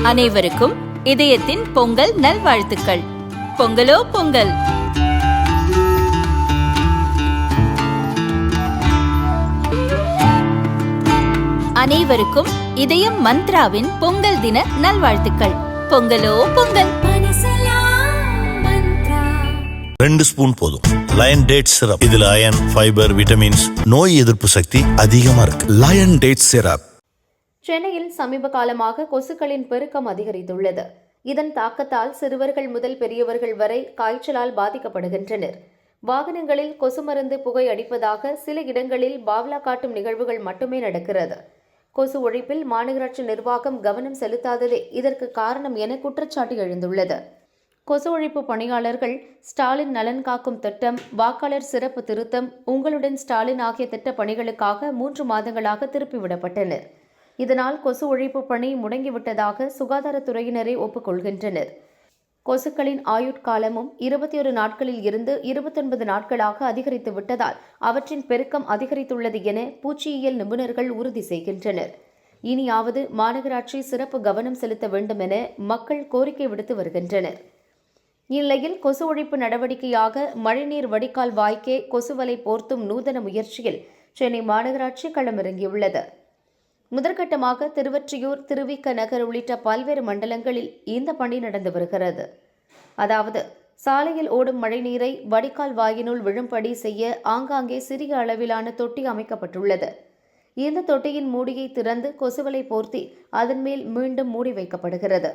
அனைவருக்கும் இதயத்தின் பொங்கல் நல்வாழ்த்துக்கள். பொங்கலோ பொங்கல். அனைவருக்கும் இதயம் மந்த்ராவின் பொங்கல் தின நல்வாழ்த்துக்கள். பொங்கலோ பொங்கல். 2 ஸ்பூன் போதும். Lion date syrup. இதுல அயன், ஃபைபர், விட்டமின்ஸ், நோய் எதிர்ப்பு சக்தி அதிகமா இருக்கு. Lion date syrup. சென்னையில் சமீப காலமாக கொசுக்களின் பெருக்கம் அதிகரித்துள்ளது. இதன் தாக்கத்தால் சிறுவர்கள் முதல் பெரியவர்கள் வரை காய்ச்சலால் பாதிக்கப்படுகின்றனர். வாகனங்களில் கொசு மருந்து புகை அடிப்பதாக சில இடங்களில் பாவ்லா காட்டும் நிகழ்வுகள் மட்டுமே நடக்கிறது. கொசு ஒழிப்பில் மாநகராட்சி நிர்வாகம் கவனம் செலுத்தாததே இதற்கு காரணம் என குற்றச்சாட்டு எழுந்துள்ளது. கொசு ஒழிப்பு பணியாளர்கள் ஸ்டாலின் நலன் காக்கும் திட்டம், வாக்காளர் சிறப்பு திருத்தம், உங்களுடன் ஸ்டாலின் ஆகிய திட்ட பணிகளுக்காக 3 மாதங்களாக திருப்பிவிடப்பட்டனர். இதனால் கொசு ஒழிப்பு பணி முடங்கிவிட்டதாக சுகாதாரத்துறையினரை ஒப்புக்கொள்கின்றனர். கொசுக்களின் ஆயுட்காலமும் 21 நாட்களில் இருந்து 29 நாட்களாக அதிகரித்து விட்டதால் அவற்றின் பெருக்கம் அதிகரித்துள்ளது என பூச்சியியல் நிபுணர்கள் உறுதி செய்கின்றனர். இனியாவது மாநகராட்சி சிறப்பு கவனம் செலுத்த வேண்டும் என மக்கள் கோரிக்கை விடுத்து வருகின்றனர். இந்நிலையில் கொசு ஒழிப்பு நடவடிக்கையாக மழைநீர் வடிகால் வாய்க்கே கொசுவலை போர்த்தும் நூதன முயற்சியில் சென்னை மாநகராட்சி களமிறங்கியுள்ளது. முதற்கட்டமாக திருவொற்றியூர், திருவிக நகர் உள்ளிட்ட பல்வேறு மண்டலங்களில் இந்த பணி நடந்து வருகிறது. அதாவது சாலையில் ஓடும் மழைநீரை வடிகால் வாயினுள் விழும்படி செய்ய ஆங்காங்கே சிறிய அளவிலான தொட்டி அமைக்கப்பட்டுள்ளது. இந்த தொட்டியின் மூடியை திறந்து கொசுவலை போர்த்தி அதன் மேல் மீண்டும் மூடி வைக்கப்படுகிறது.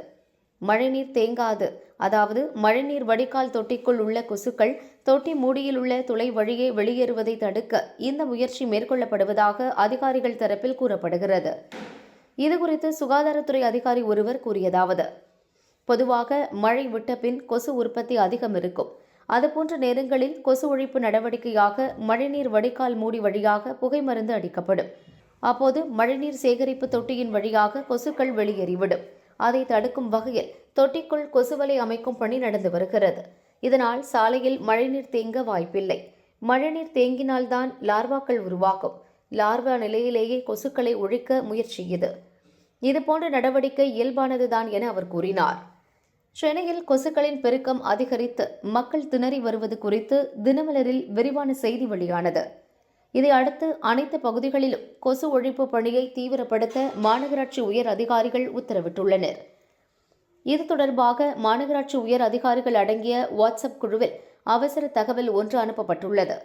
மழைநீர் தேங்காது, அதாவது மழைநீர் வடிகால் தொட்டிக்குள் உள்ள கொசுக்கள் தொட்டி மூடியில் உள்ள துளை வழியே வெளியேறுவதை தடுக்க இந்த முயற்சி மேற்கொள்ளப்படுவதாக அதிகாரிகள் தரப்பில் கூறப்படுகிறது. இதுகுறித்து சுகாதாரத்துறை அதிகாரி ஒருவர் கூறியதாவது: பொதுவாக மழை விட்ட பின் கொசு உற்பத்தி அதிகம் இருக்கும். அதுபோன்ற நேரங்களில் கொசு ஒழிப்பு நடவடிக்கையாக மழைநீர் வடிகால் மூடி வழியாக புகை மருந்து அடிக்கப்படும். அப்போது மழைநீர் சேகரிப்பு தொட்டியின் வழியாக கொசுக்கள் வெளியேறிவிடும். அதை தடுக்கும் வகையில் தொட்டிக்குள் கொசுவலை அமைக்கும் பணி நடந்து வருகிறது. இதனால் சாலையில் மழைநீர் தேங்க வாய்ப்பில்லை. மழைநீர் தேங்கினால்தான் லார்வாக்கள் உருவாகும். லார்வா நிலையிலேயே கொசுக்களை ஒழிக்க முயற்சி இதுபோன்ற நடவடிக்கை இயல்பானதுதான் என அவர் கூறினார். சென்னையில் கொசுக்களின் பெருக்கம் அதிகரித்து மக்கள் திணறி வருவது குறித்து தினமலரில் விரிவான செய்தி வெளியானது. இதையடுத்து அனைத்து பகுதிகளிலும் கொசு ஒழிப்பு பணியை தீவிரப்படுத்த மாநகராட்சி உயர் அதிகாரிகள் உத்தரவிட்டுள்ளனர். இது தொடர்பாக மாநகராட்சி உயர் அதிகாரிகள் அடங்கிய வாட்ஸ்அப் குழுவில் அவசர தகவல் ஒன்று அனுப்பப்பட்டுள்ளது.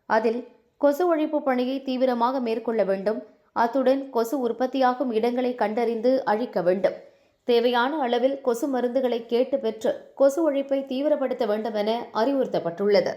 அதில் கொசு ஒழிப்பு பணியை தீவிரமாக மேற்கொள்ள வேண்டும், அத்துடன் கொசு உற்பத்தியாகும் இடங்களை கண்டறிந்து அழிக்க வேண்டும், தேவையான அளவில் கொசு மருந்துகளை கேட்டு பெற்று கொசு ஒழிப்பை தீவிரப்படுத்த வேண்டும் என அறிவுறுத்தப்பட்டுள்ளது.